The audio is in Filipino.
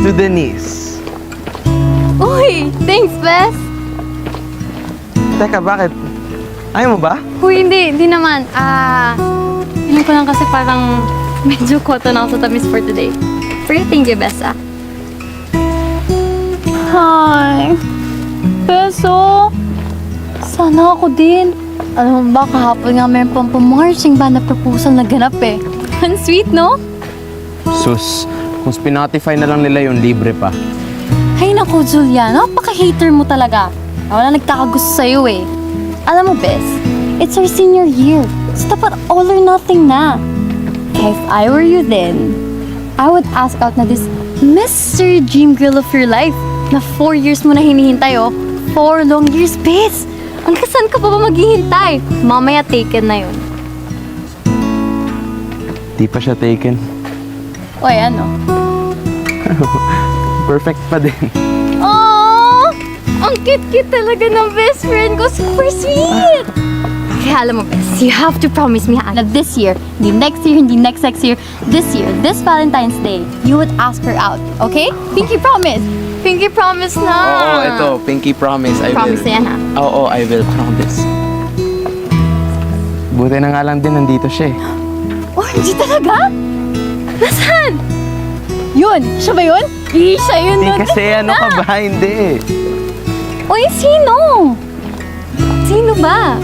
to Denise. Uy, thanks, Bes. Teka, bakit? Ayaw mo ba? Uy, hindi naman. Feeling ko lang kasi parang medyo koto na ako sa tamis for today. Pero thank you, Bes, ah. Hi. Beso. Sana ako din. Alam mo ba, kahapon nga meron pang marching band na proposal na ganap eh. Ang sweet, no? Sus, kung Spotify na lang nila yung libre pa. Hay naku, Julia. Napaka-hater mo talaga. Wala nagkakagusto sa'yo eh. Alam mo, Bes, it's our senior year. So dapat all or nothing na. If I were you then, I would ask out na this Mr. Dream Girl of your life na 4 years mo na hinihintay oh. 4 long years, Bes. Ang kasan ka pa ba maghihintay? Mamaya taken na yun. Di pa siya taken. Oy, ano? Perfect pa din. Oh, ang cute-cute talaga ng best friend ko. Super sweet! Kaya alam mo, Bes, you have to promise me Na this year, hindi next year, hindi next year, this year, this Valentine's Day, you would ask her out, okay? Pinky promise! Pinky promise na! Oo, ito. Pinky promise. I Promise will. na yan, ha? Oo, I will promise. Buti na nga lang din nandito siya eh. Oh, hindi talaga? Nasaan? Yun! Siya ba yun? Siya yun! Hindi yun. kasi ano ka ba? Hindi. Uy, sino? Sino ba?